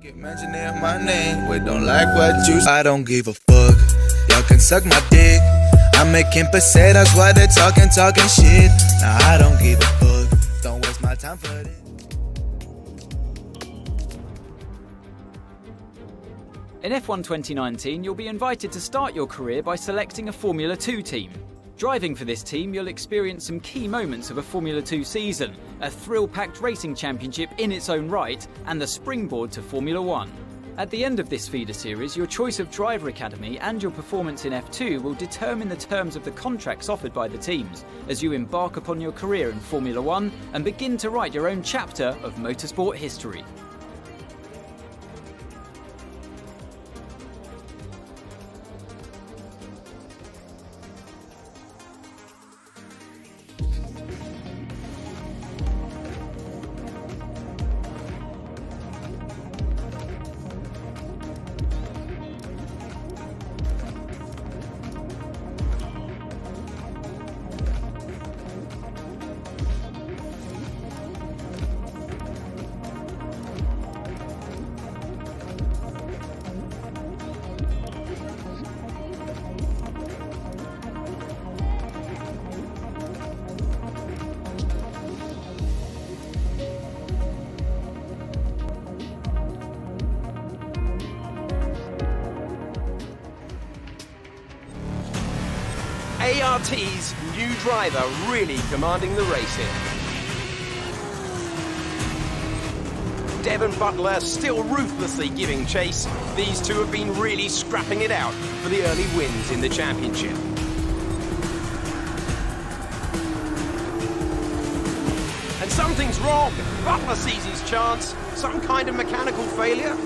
Keep mentioning my name, we don't like what you. I don't give a fuck. Y'all can suck my dick. I'm making pesetas while they're talking shit. Nah, I don't give a fuck. Don't waste my time for this. In F1 2019, you'll be invited to start your career by selecting a Formula 2 team. Driving for this team, you'll experience some key moments of a Formula 2 season, a thrill-packed racing championship in its own right, and the springboard to Formula 1. At the end of this feeder series, your choice of driver academy and your performance in F2 will determine the terms of the contracts offered by the teams as you embark upon your career in Formula 1 and begin to write your own chapter of motorsport history. KRTSE's new driver really commanding the racing. Devon Butler still ruthlessly giving chase. These two have been really scrapping it out for the early wins in the championship. And something's wrong. Butler sees his chance. Some kind of mechanical failure.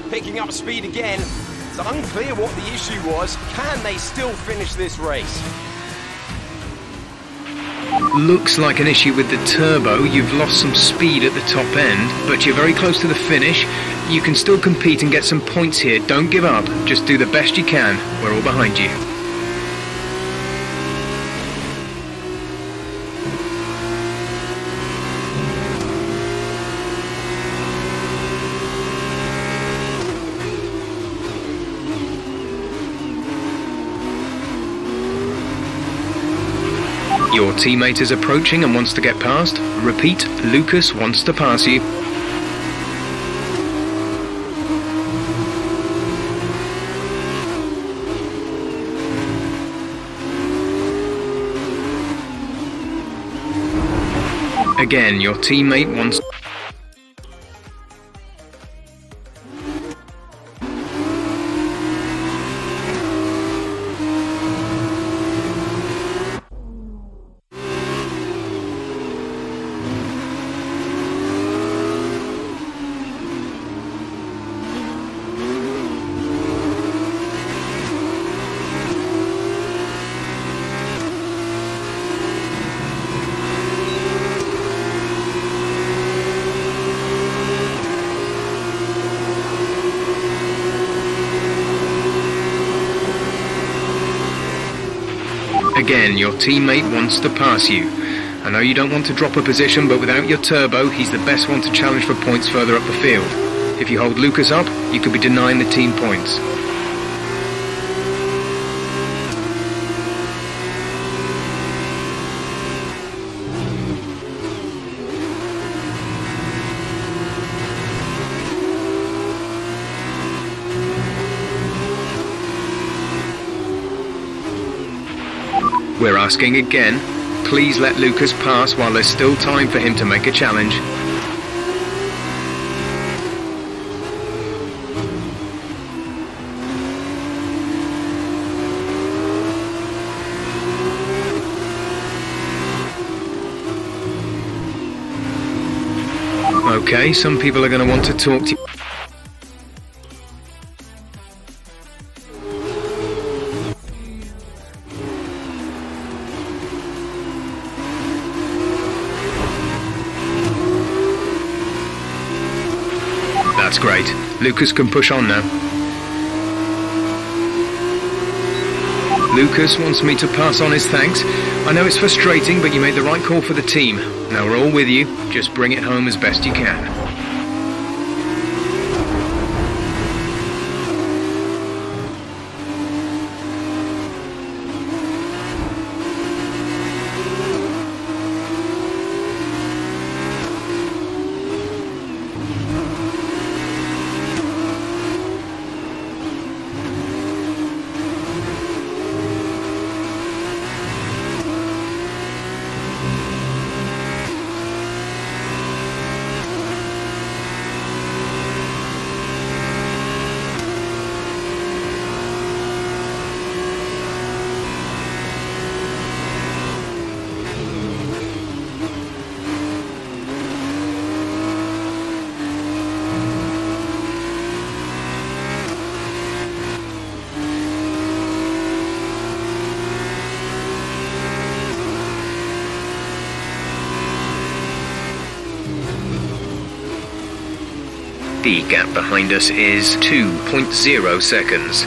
Picking up speed again. It's unclear what the issue was. Can they still finish this race? Looks like an issue with the turbo. You've lost some speed at the top end, but you're very close to the finish. You can still compete and get some points here. Don't give up. Just do the best you can. We're all behind you. Your teammate is approaching and wants to get past. Repeat, Lucas wants to pass you. Again, your teammate wants... Again, your teammate wants to pass you. I know you don't want to drop a position, but without your turbo, he's the best one to challenge for points further up the field. If you hold Lucas up, you could be denying the team points. We're asking again, please let Lucas pass while there's still time for him to make a challenge. Okay, some people are going to want to talk to you. That's great. Lucas can push on now. Lucas wants me to pass on his thanks. I know it's frustrating, but you made the right call for the team. Now we're all with you. Just bring it home as best you can. The gap behind us is 2.0 seconds.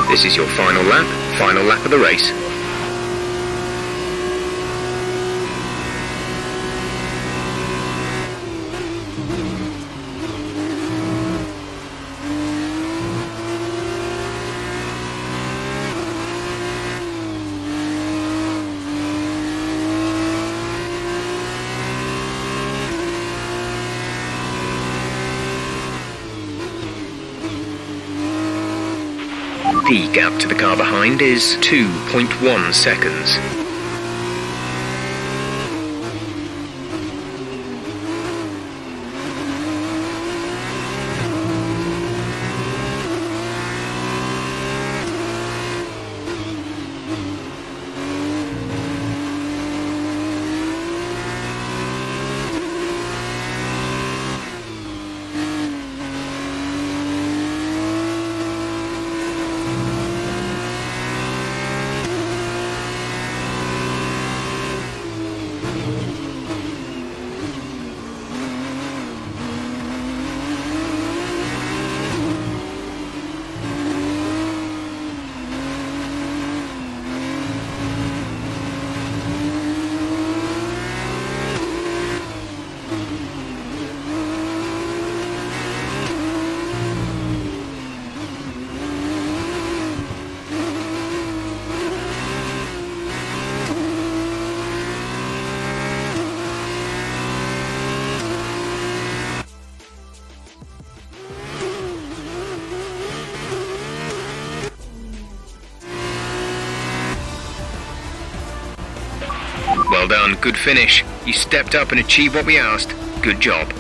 This is your final lap of the race. The gap to the car behind is 2.1 seconds. Well done, good finish. You stepped up and achieved what we asked. Good job.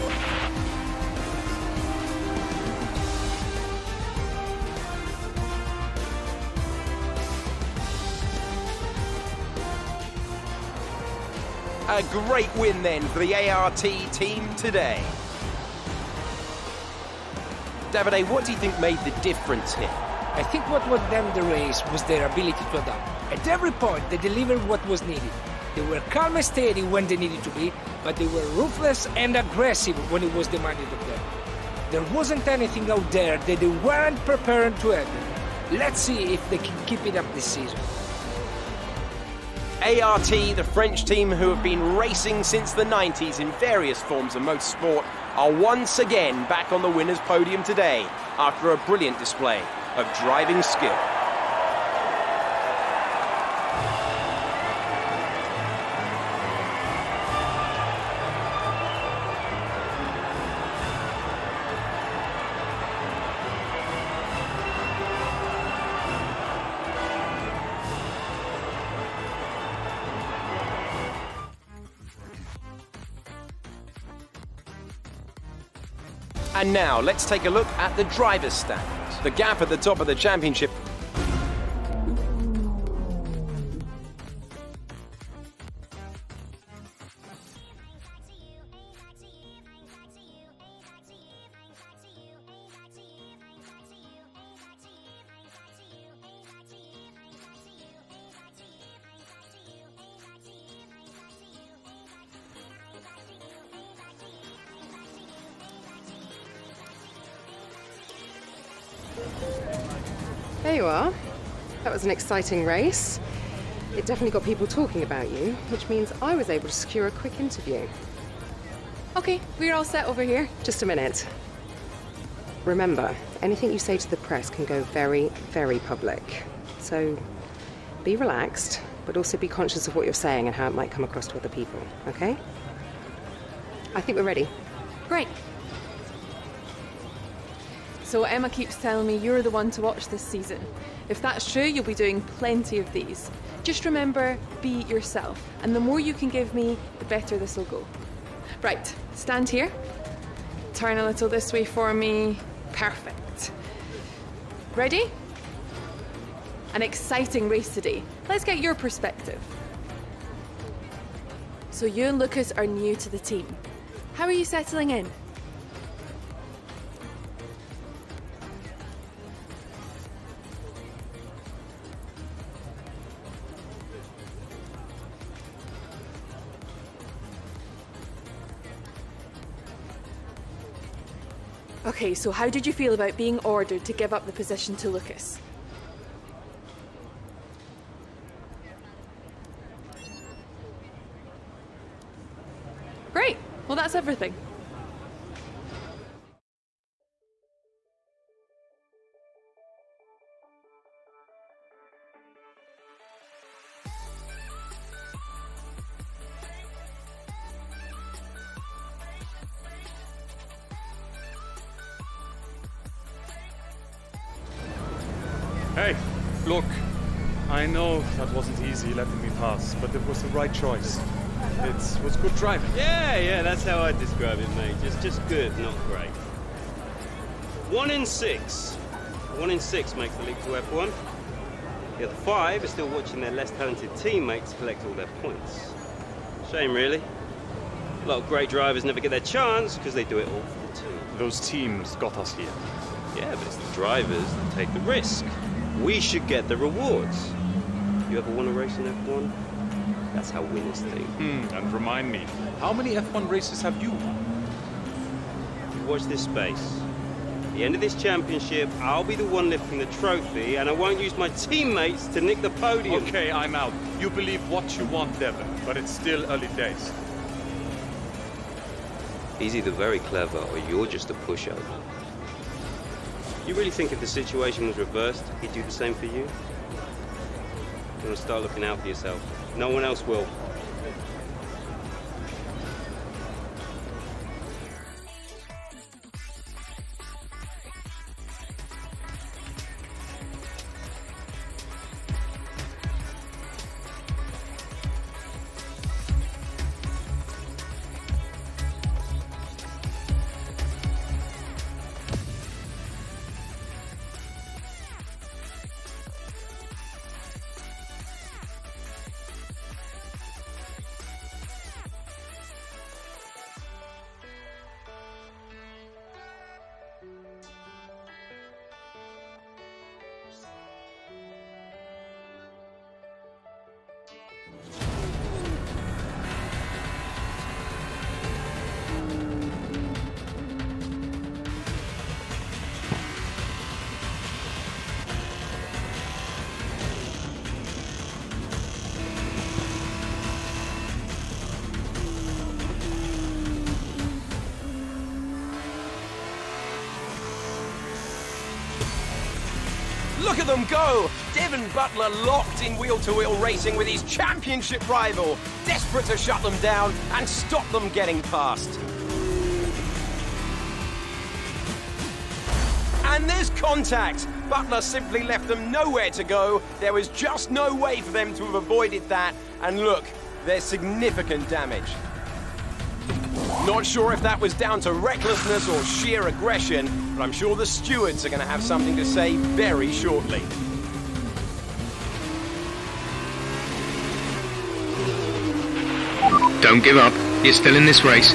A great win then for the ART team today. Davide, what do you think made the difference here? I think what won them the race was their ability to adapt. At every point, they delivered what was needed. They were calm and steady when they needed to be, but they were ruthless and aggressive when it was demanded of them. There wasn't anything out there that they weren't prepared to handle. Let's see if they can keep it up this season. ART, the French team who have been racing since the 90s in various forms of motorsport, are once again back on the winner's podium today after a brilliant display of driving skill. And now, let's take a look at the driver's standings. The gap at the top of the championship There you are. That was an exciting race. It definitely got people talking about you, which means I was able to secure a quick interview. Okay, we're all set over here. Just a minute. Remember, anything you say to the press can go very, very public. So be relaxed, but also be conscious of what you're saying and how it might come across to other people, okay? I think we're ready. Great. So Emma keeps telling me you're the one to watch this season. If that's true, you'll be doing plenty of these. Just remember, be yourself. And the more you can give me, the better this will go. Right, stand here. Turn a little this way for me. Perfect. Ready? An exciting race today. Let's get your perspective. So you and Lucas are new to the team. How are you settling in? Okay, so how did you feel about being ordered to give up the position to Lucas? Great. Well, that's everything. Hey, look, I know that wasn't easy letting me pass, but it was the right choice. It was good driving. Yeah, that's how I describe it, mate. Just good, not great. 1 in 6. 1 in 6 makes the leap to F1. The other 5 are still watching their less talented teammates collect all their points. Shame, really. A lot of great drivers never get their chance because they do it all for the team. Those teams got us here. Yeah, but it's the drivers that take the risk. We should get the rewards. You ever won a race in F1? That's how winners think. And remind me, how many F1 races have you won? Watch this space. At the end of this championship, I'll be the one lifting the trophy, and I won't use my teammates to nick the podium. Okay, I'm out. You believe what you want, Devon, but it's still early days. He's either very clever or you're just a pushover. You really think if the situation was reversed, he'd do the same for you? You want to start looking out for yourself. No one else will. Look at them go! Devon Butler locked in wheel-to-wheel racing with his championship rival, desperate to shut them down and stop them getting past. And there's contact! Butler simply left them nowhere to go. There was just no way for them to have avoided that. And look, there's significant damage. Not sure if that was down to recklessness or sheer aggression, but I'm sure the stewards are going to have something to say very shortly. Don't give up. You're still in this race.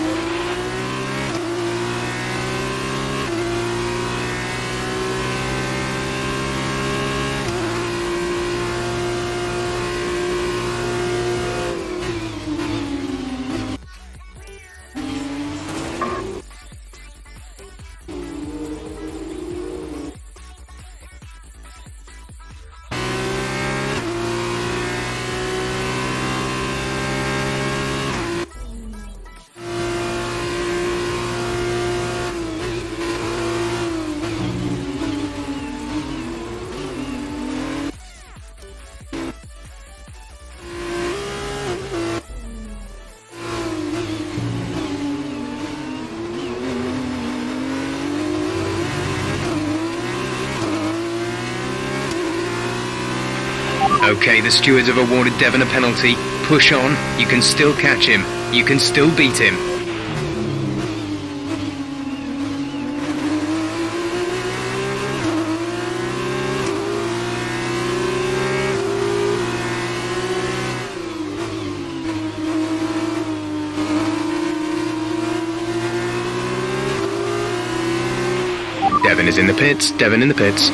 Okay, the stewards have awarded Devon a penalty. Push on. You can still catch him. You can still beat him. Devon is in the pits. Devon in the pits.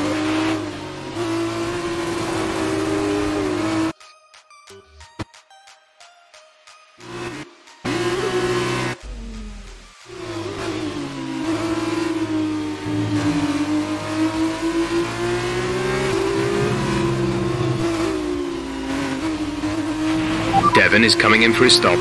Devon is coming in for his stop.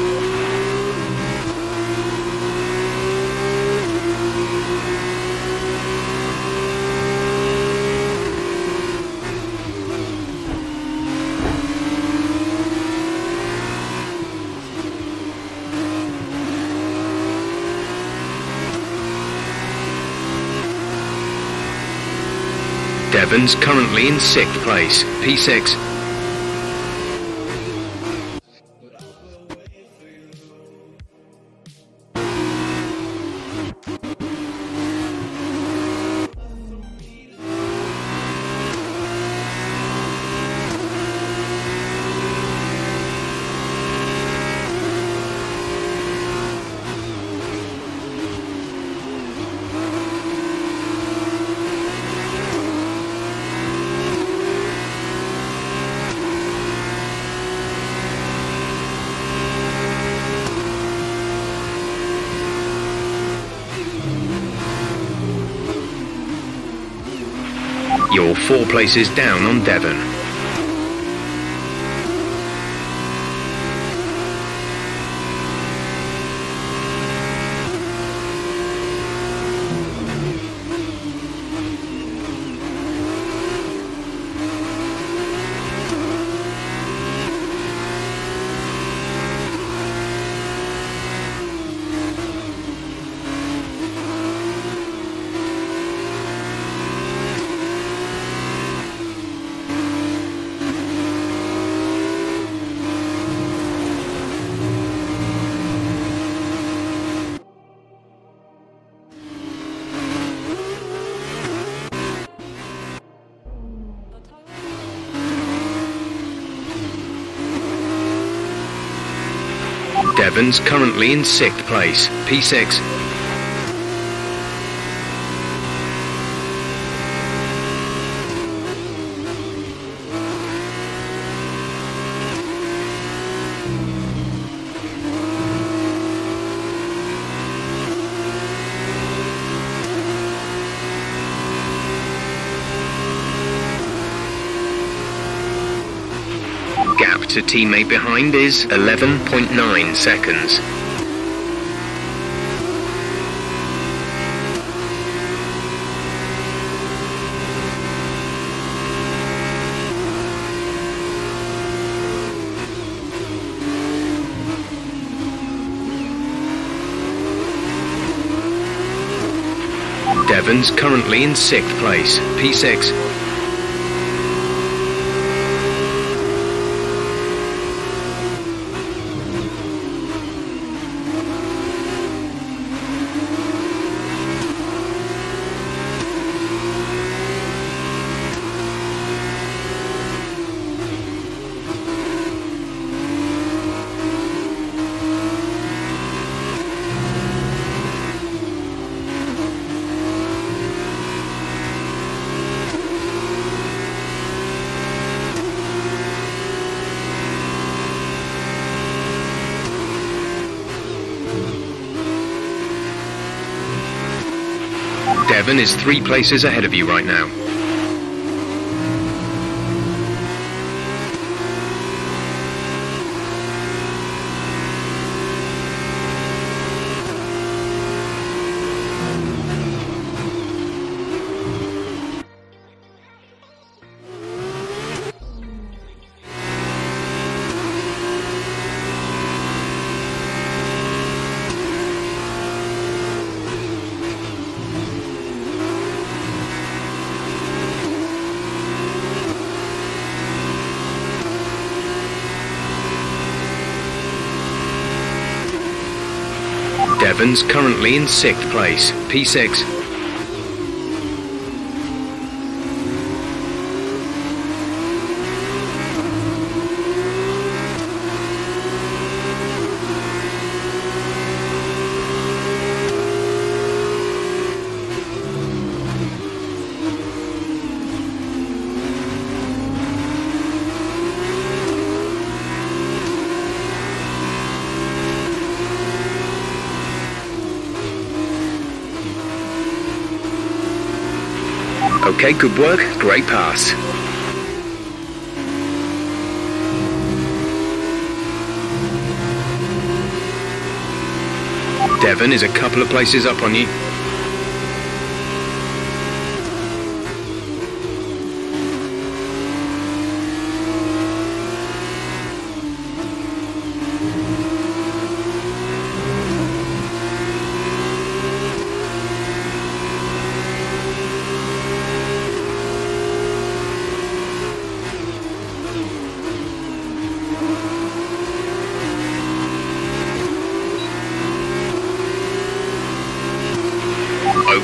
Devon's currently in 6th place, P6. You're 4 places down on Devon. Devon's currently in 6th place, P6. Gap to teammate behind is 11.9 seconds. Devon's currently in 6th place, P6. Devon is 3 places ahead of you right now. Devon's currently in 6th place, P6. Okay, good work, great pass. Devon is a couple of places up on you.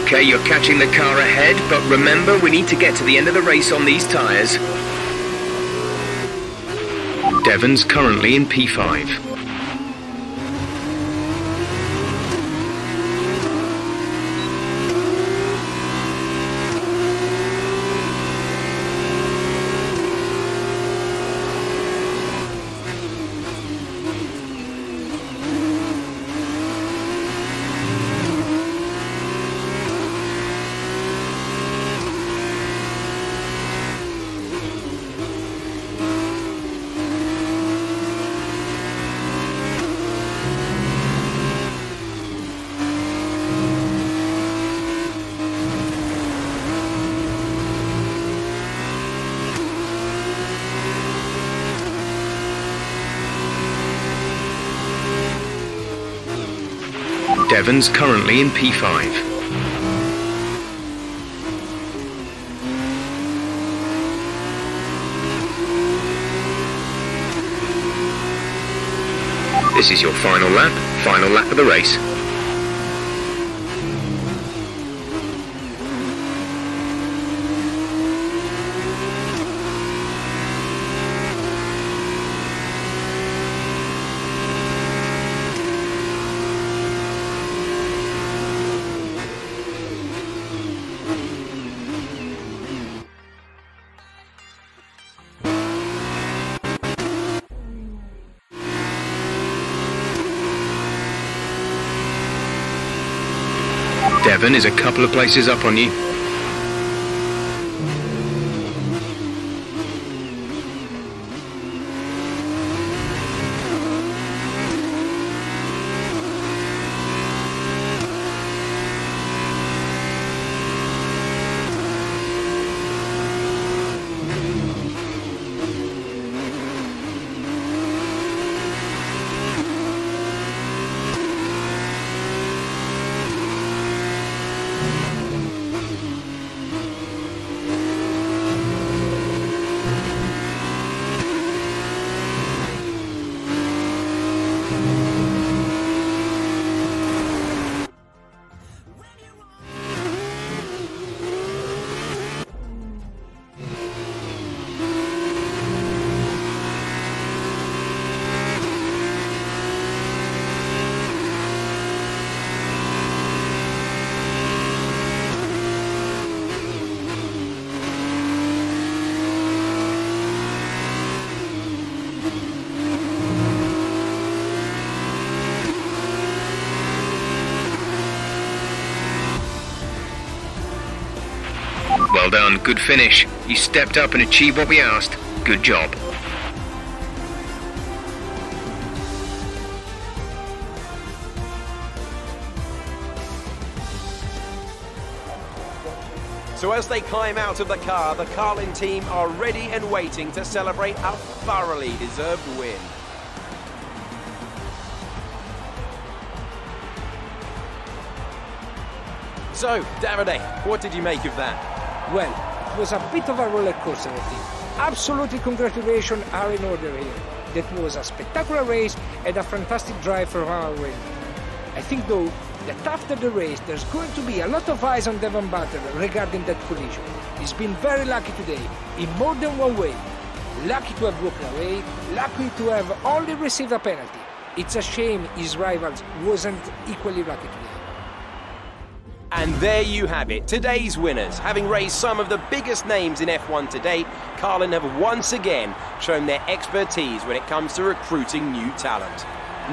Okay, you're catching the car ahead, but remember, we need to get to the end of the race on these tyres. Devon's currently in P5. Devon's currently in P5. This is your final lap of the race. Devon is a couple of places up on you. Well done, good finish. You stepped up and achieved what we asked. Good job. So as they climb out of the car, the Carlin team are ready and waiting to celebrate a thoroughly deserved win. So, Davide, what did you make of that? Well, it was a bit of a roller coaster, I think. Absolutely congratulations are in order here. That was a spectacular race and a fantastic drive from our win. I think, though, that after the race, there's going to be a lot of eyes on Devon Butler regarding that collision. He's been very lucky today, in more than one way. Lucky to have broken away, lucky to have only received a penalty. It's a shame his rivals wasn't equally lucky today. And there you have it, today's winners. Having raised some of the biggest names in F1 to date, Carlin have once again shown their expertise when it comes to recruiting new talent.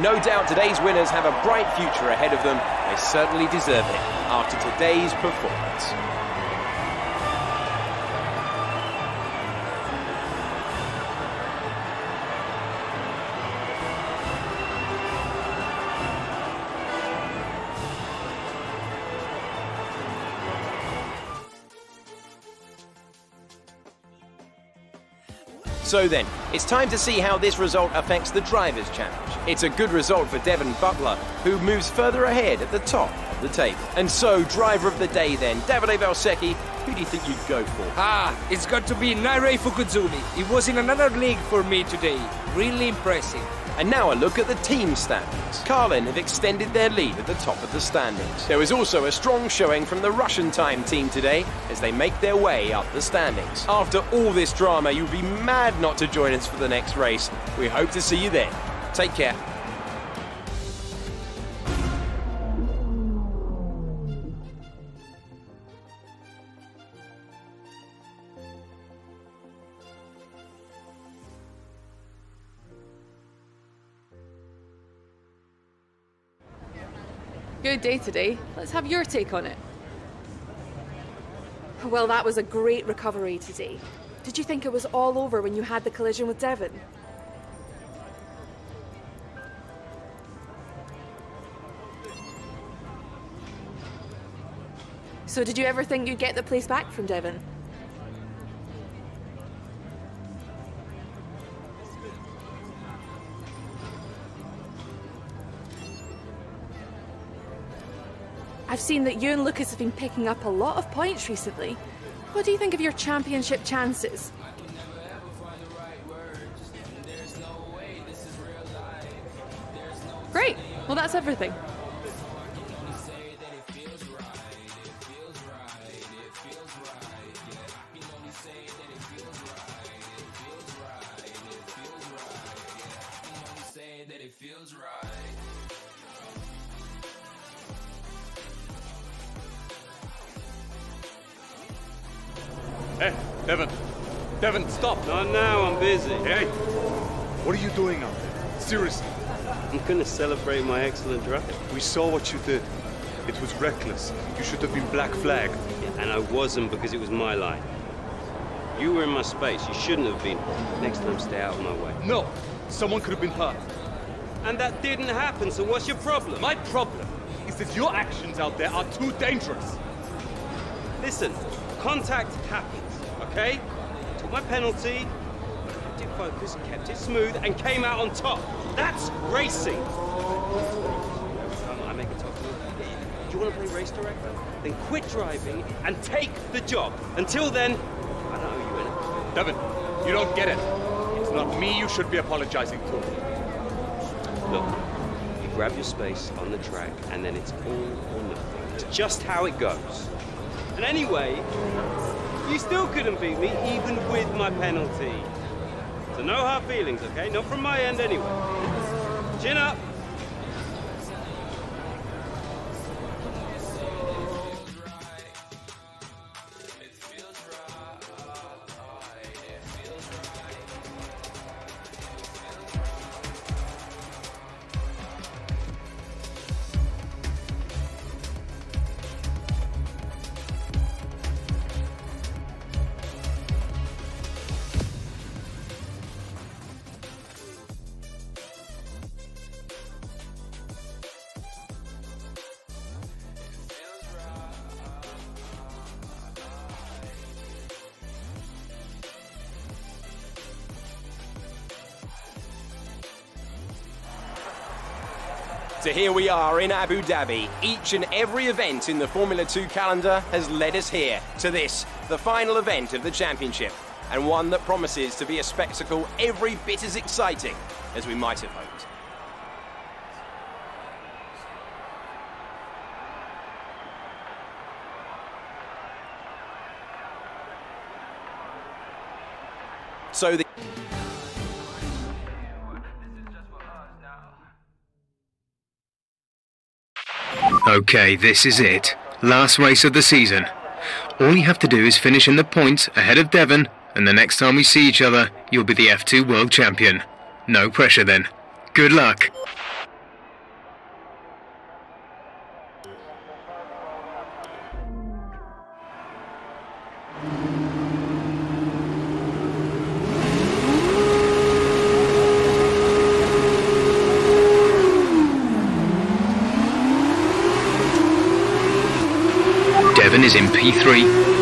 No doubt today's winners have a bright future ahead of them. They certainly deserve it after today's performance. So then, it's time to see how this result affects the Drivers' Challenge. It's a good result for Devon Butler, who moves further ahead at the top of the table. And so, driver of the day then, Davide Valsecchi, who do you think you'd go for? It's got to be Nairei Fukuzumi. He was in another league for me today. Really impressive. And now a look at the team standings. Carlin have extended their lead at the top of the standings. There was also a strong showing from the Russian time team today as they make their way up the standings. After all this drama, you'd be mad not to join us for the next race. We hope to see you then. Take care. Good day today. Let's have your take on it. Well, that was a great recovery today. Did you think it was all over when you had the collision with Devon? So did you ever think you'd get the place back from Devon? I've seen that you and Lucas have been picking up a lot of points recently. What do you think of your championship chances? Great. Well, that's everything. Hey, Devon. Devon, stop. Not now, I'm busy. Hey, what are you doing out there? Seriously. I'm gonna celebrate my excellent drive. We saw what you did. It was reckless. You should have been black flagged. Yeah, and I wasn't because it was my line. You were in my space. You shouldn't have been. Next time, stay out of my way. No, someone could have been hurt. And that didn't happen, so what's your problem? My problem is that your actions out there are too dangerous. Listen, contact happens, okay? Took my penalty, kept it focused, kept it smooth, and came out on top. That's racing. Every time I make a top move, do you want to play race director? Then quit driving and take the job. Until then, I don't owe you anything. Devon, you don't get it. It's not me you should be apologizing to. Look, you grab your space on the track, and then it's all or nothing. It's just how it goes. And anyway, you still couldn't beat me, even with my penalty. So no hard feelings, okay? Not from my end anyway. Chin up. So here we are in Abu Dhabi. Each and every event in the Formula 2 calendar has led us here to this, the final event of the championship, and one that promises to be a spectacle every bit as exciting as we might have hoped. So the Okay, this is it. Last race of the season. All you have to do is finish in the points ahead of Devon, and the next time we see each other, you'll be the F2 World Champion. No pressure then. Good luck. Devon is in P3.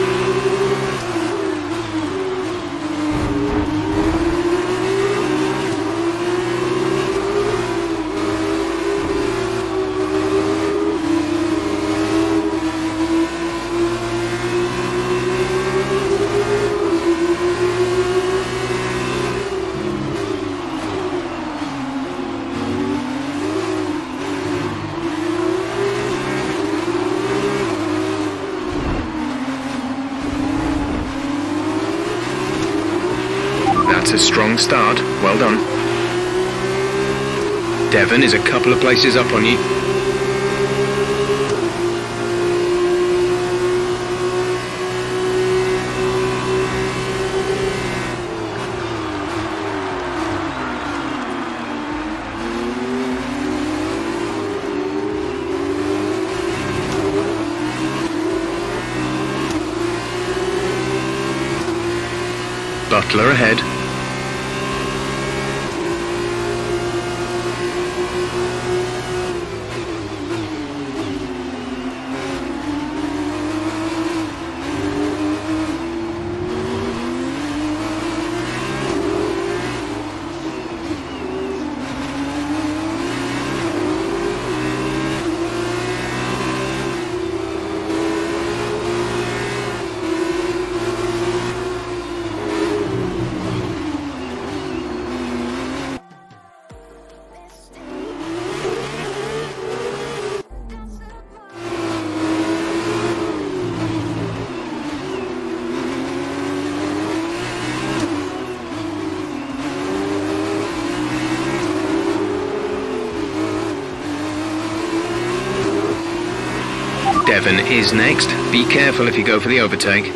That's a strong start. Well done. Devon is a couple of places up on you. Butler ahead. Devon is next. Be careful if you go for the overtake.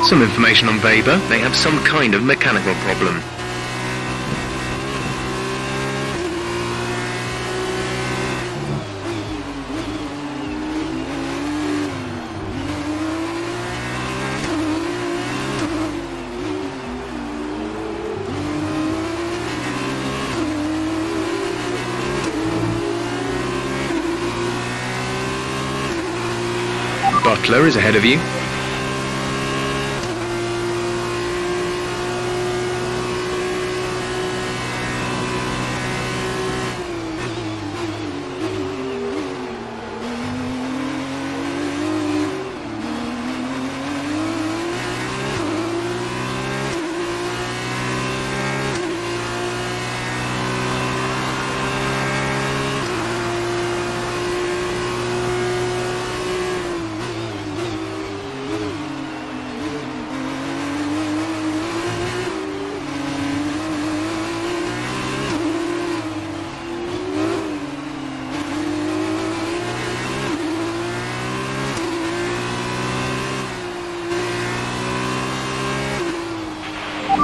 Some information on Weber. They have some kind of mechanical problem. Butler is ahead of you.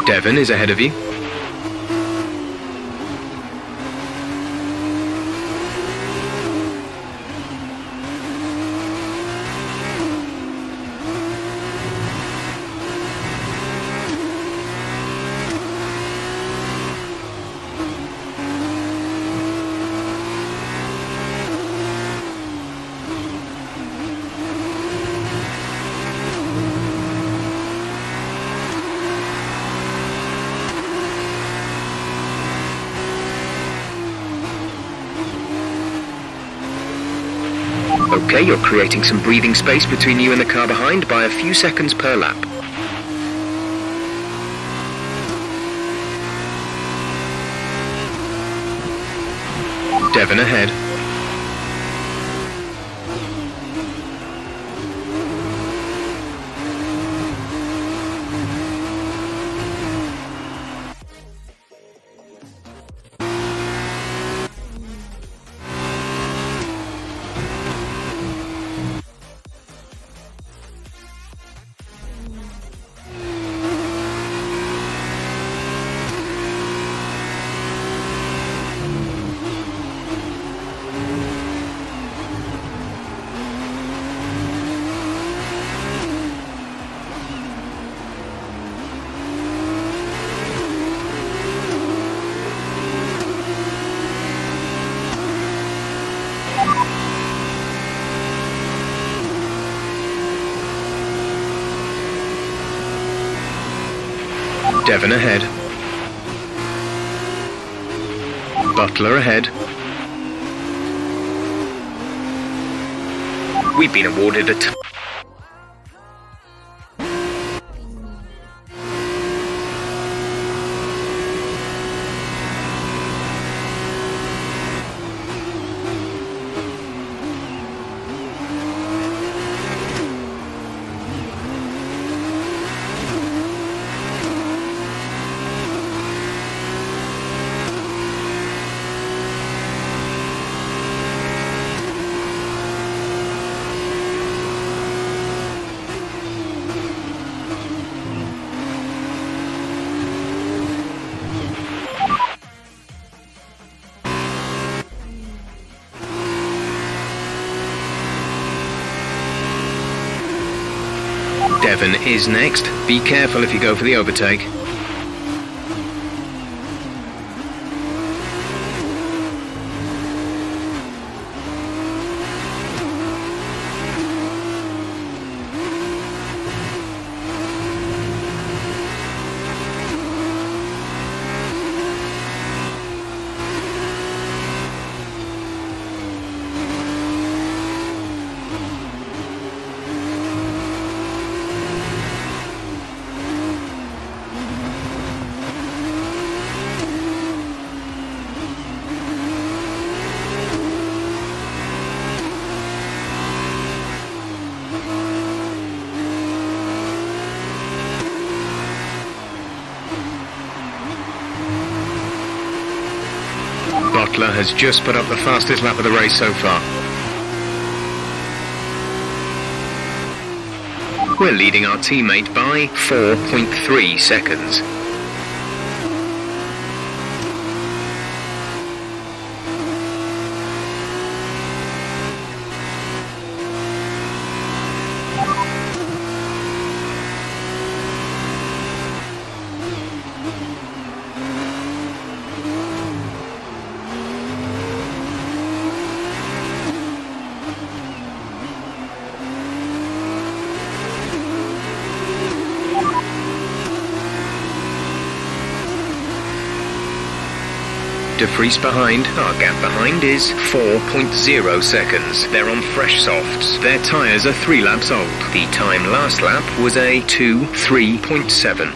Devon is ahead of you. Okay, you're creating some breathing space between you and the car behind by a few seconds per lap. Devon ahead. Devon ahead. Butler ahead. We've been awarded a Devon is next. Be careful if you go for the overtake. Butler has just put up the fastest lap of the race so far. We're leading our teammate by 4.3 seconds. De Vries behind. Our gap behind is 4.0 seconds. They're on fresh softs. Their tyres are 3 laps old. The time last lap was a 2:3.7.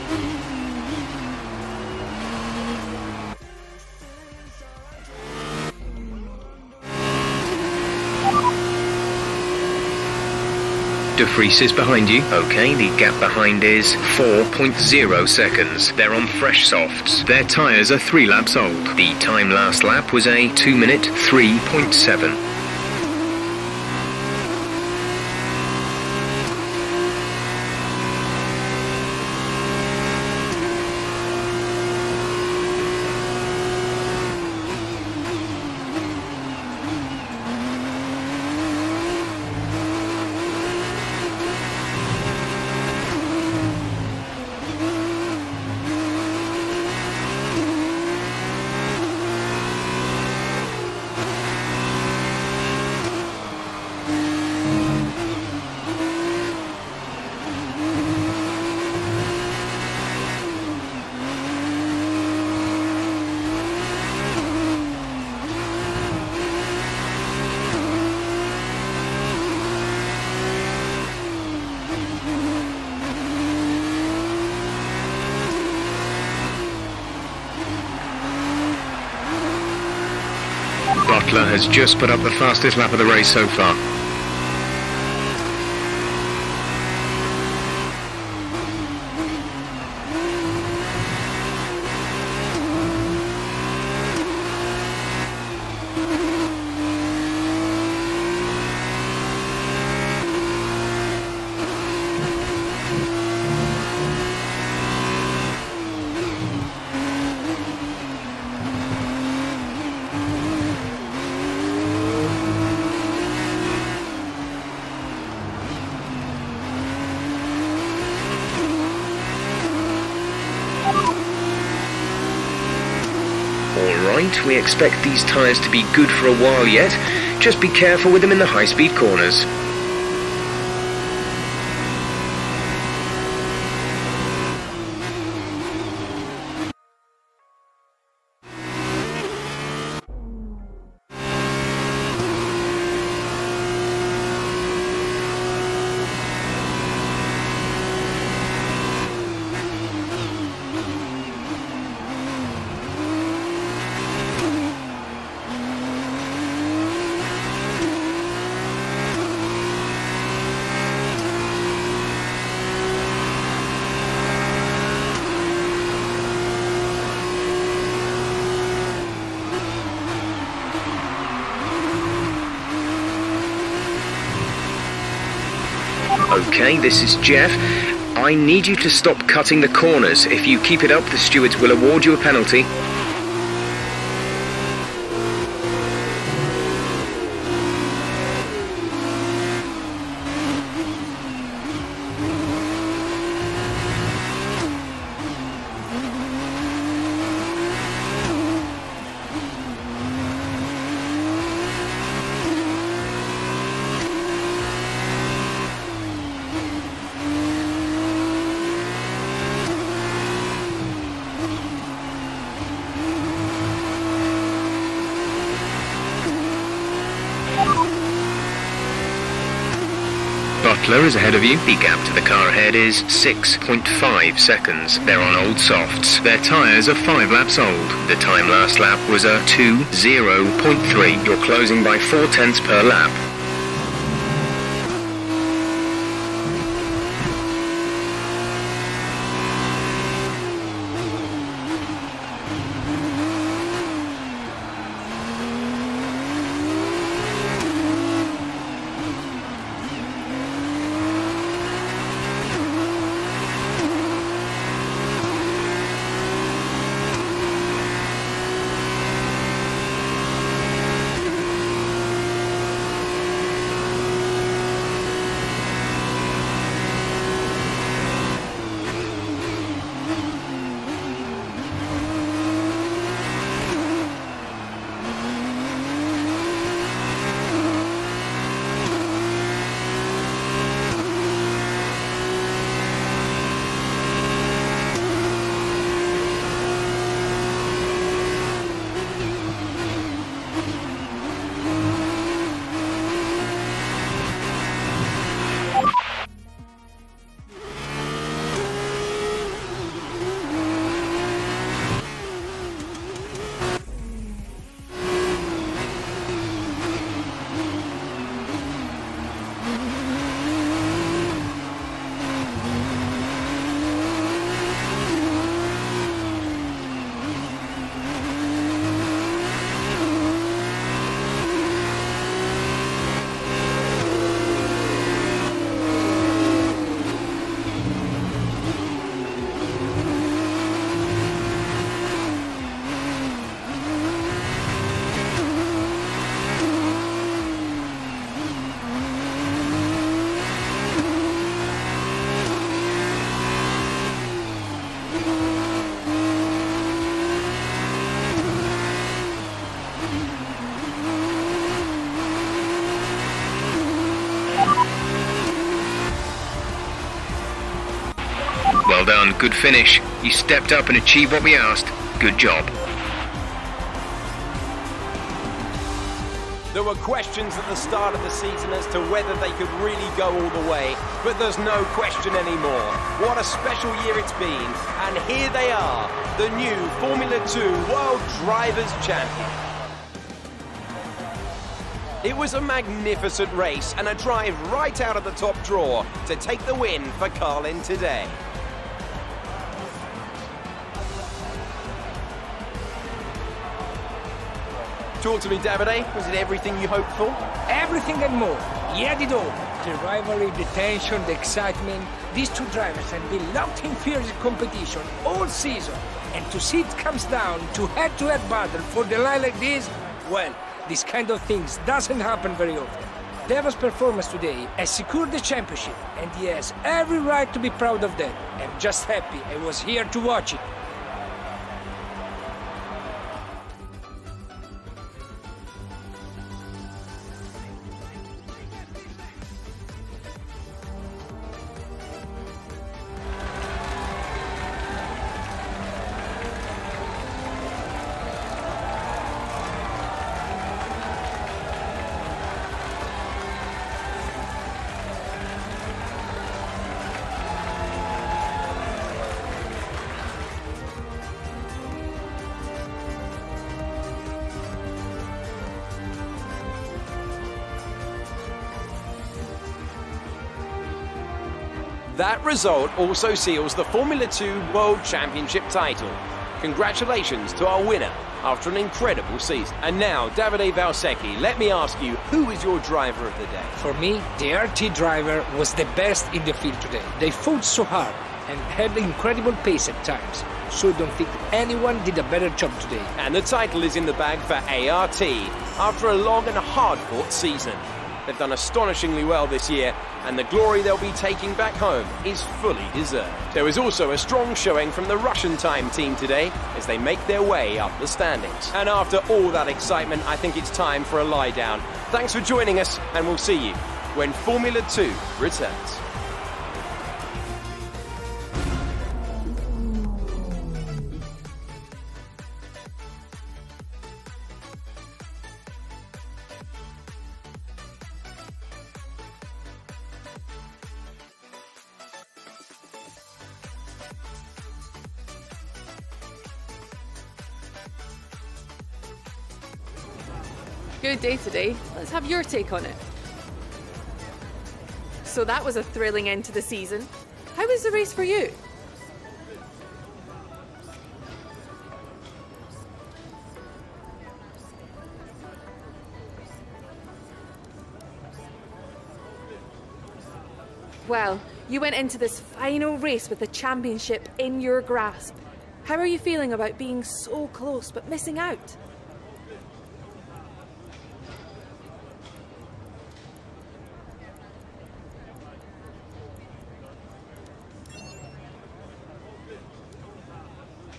De Vries is behind you. Okay, the gap behind is 4.0 seconds. They're on fresh softs. Their tyres are 3 laps old. The time last lap was a 2:3.7. Butler has just put up the fastest lap of the race so far. Alright, we expect these tyres to be good for a while yet. Just be careful with them in the high-speed corners. Okay, this is Jeff. I need you to stop cutting the corners. If you keep it up, the stewards will award you a penalty. Butler is ahead of you. The gap to the car ahead is 6.5 seconds. They're on old softs. Their tyres are 5 laps old. The time last lap was a 2:0.3. You're closing by 0.4 per lap. Well done, good finish. You stepped up and achieved what we asked. Good job. There were questions at the start of the season as to whether they could really go all the way, but there's no question anymore. What a special year it's been, and here they are, the new Formula 2 World Drivers' Champion. It was a magnificent race and a drive right out of the top draw to take the win for Carlin today. Talk to me, Davide. Was it everything you hoped for? Everything and more. He had it all. The rivalry, the tension, the excitement. These two drivers have been locked in fierce competition all season. And to see it comes down to head-to-head battle for the line like this, well, this kind of things doesn't happen very often. Deva's performance today has secured the championship, and he has every right to be proud of that. I'm just happy I was here to watch it. That result also seals the Formula 2 World Championship title. Congratulations to our winner after an incredible season. And now, Davide Valsecchi, let me ask you, who is your driver of the day? For me, the RT driver was the best in the field today. They fought so hard and had incredible pace at times. So I don't think anyone did a better job today. And the title is in the bag for ART after a long and hard-fought season. They've done astonishingly well this year, and the glory they'll be taking back home is fully deserved. There was also a strong showing from the Russian time team today as they make their way up the standings. And after all that excitement, I think it's time for a lie down. Thanks for joining us, and we'll see you when Formula 2 returns. Good day today. Let's have your take on it. So that was a thrilling end to the season. How was the race for you? Well, you went into this final race with the championship in your grasp. How are you feeling about being so close but missing out?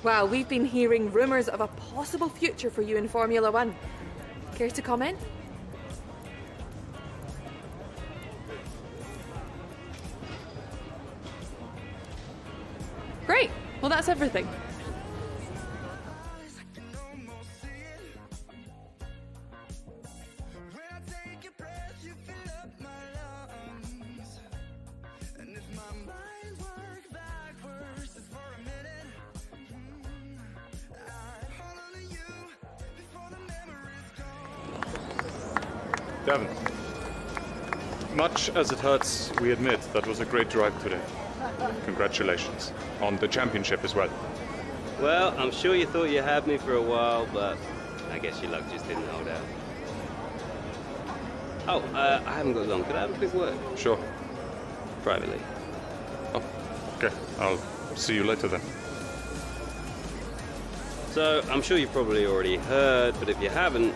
Well, we've been hearing rumours of a possible future for you in Formula 1. Care to comment? Great. Well, that's everything. Devin, much as it hurts, we admit that was a great drive today. Congratulations. On the championship as well. Well, I'm sure you thought you had me for a while, but I guess your luck just didn't hold out. Oh, I haven't got long. Could I have a quick word? Sure. Privately. Oh, okay. I'll see you later then. So, I'm sure you've probably already heard, but if you haven't,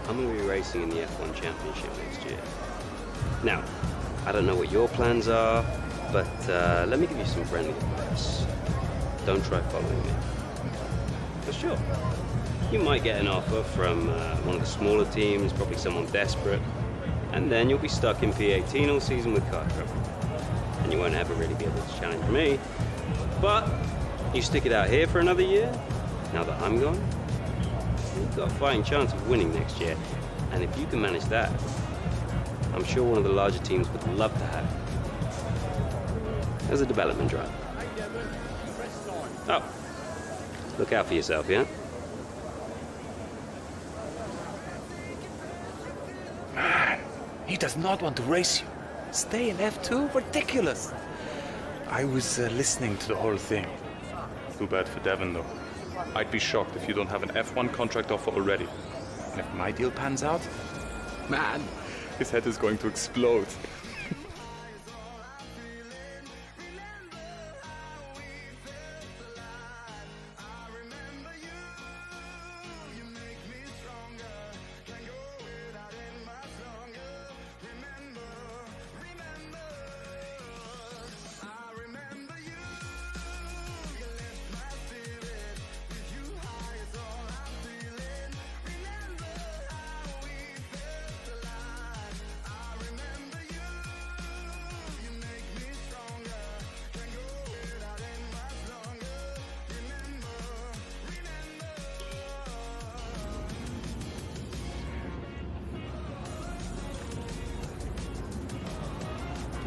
I'm going to be racing in the F1 Championship next year. Now, I don't know what your plans are, but let me give you some friendly advice. Don't try following me. For sure. You might get an offer from one of the smaller teams, probably someone desperate, and then you'll be stuck in P18 all season with car trouble. And you won't ever really be able to challenge me. But you stick it out here for another year, now that I'm gone, you've got a fighting chance of winning next year. And if you can manage that, I'm sure one of the larger teams would love to have you as a development driver. Oh, look out for yourself, yeah? He does not want to race you. Stay in F2? Ridiculous. I was listening to the whole thing. Too bad for Devon, though. I'd be shocked if you don't have an F1 contract offer already. And if my deal pans out, man, his head is going to explode.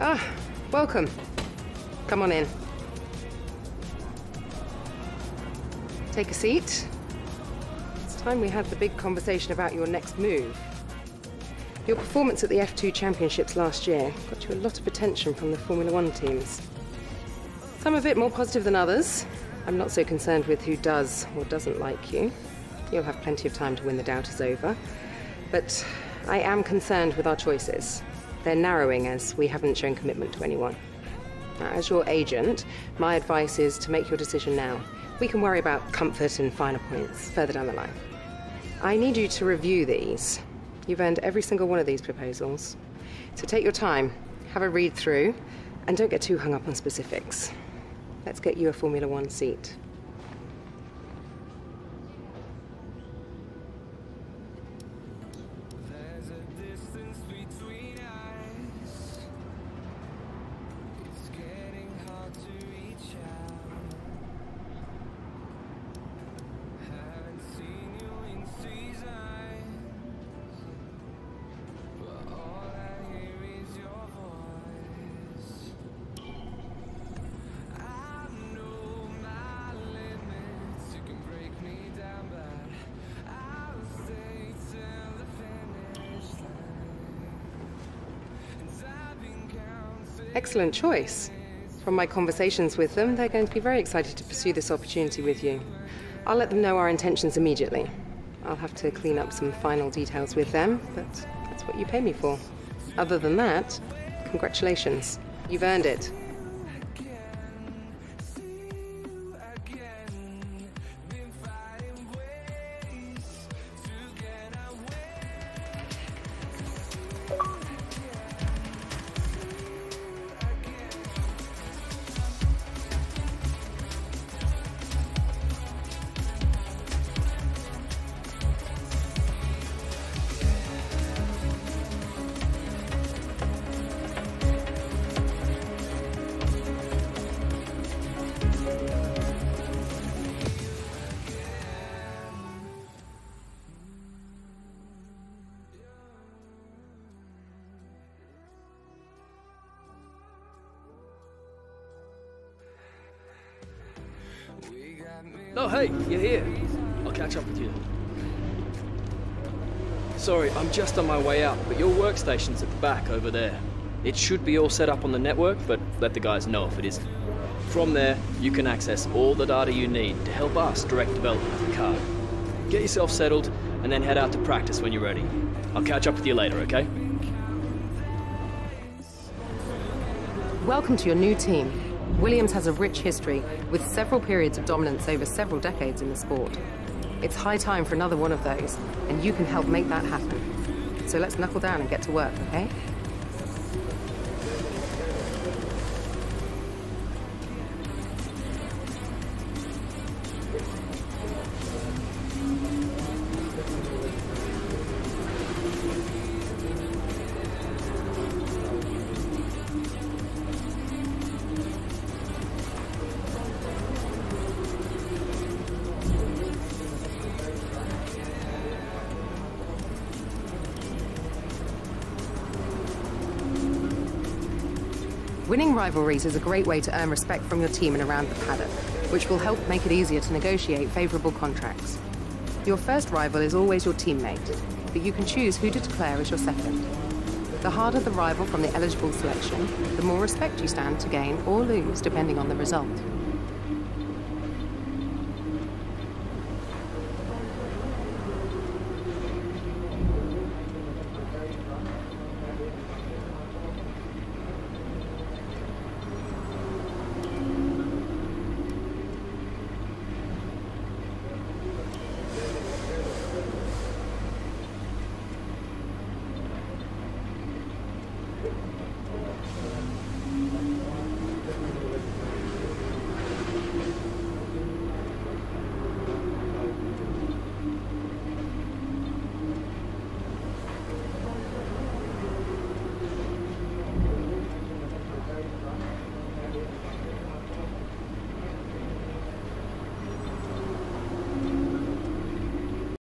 Ah, welcome. Come on in. Take a seat. It's time we had the big conversation about your next move. Your performance at the F2 Championships last year got you a lot of attention from the Formula One teams. Some of it more positive than others. I'm not so concerned with who does or doesn't like you. You'll have plenty of time to win the doubters over. But I am concerned with our choices. They're narrowing as we haven't shown commitment to anyone. Now, as your agent, my advice is to make your decision now. We can worry about comfort and finer points further down the line. I need you to review these. You've earned every single one of these proposals. So take your time, have a read through, and don't get too hung up on specifics. Let's get you a Formula One seat. Excellent choice. From my conversations with them, they're going to be very excited to pursue this opportunity with you. I'll let them know our intentions immediately. I'll have to clean up some final details with them, but that's what you pay me for. Other than that, congratulations. You've earned it. Oh, hey, you're here. I'll catch up with you. Sorry, I'm just on my way out, but your workstation's at the back over there. It should be all set up on the network, but let the guys know if it isn't. From there, you can access all the data you need to help us direct development of the car. Get yourself settled, and then head out to practice when you're ready. I'll catch up with you later, okay? Welcome to your new team. Williams has a rich history, with several periods of dominance over several decades in the sport. It's high time for another one of those, and you can help make that happen. So let's knuckle down and get to work, okay? Winning rivalries is a great way to earn respect from your team and around the paddock, which will help make it easier to negotiate favourable contracts. Your first rival is always your teammate, but you can choose who to declare as your second. The harder the rival from the eligible selection, the more respect you stand to gain or lose depending on the result.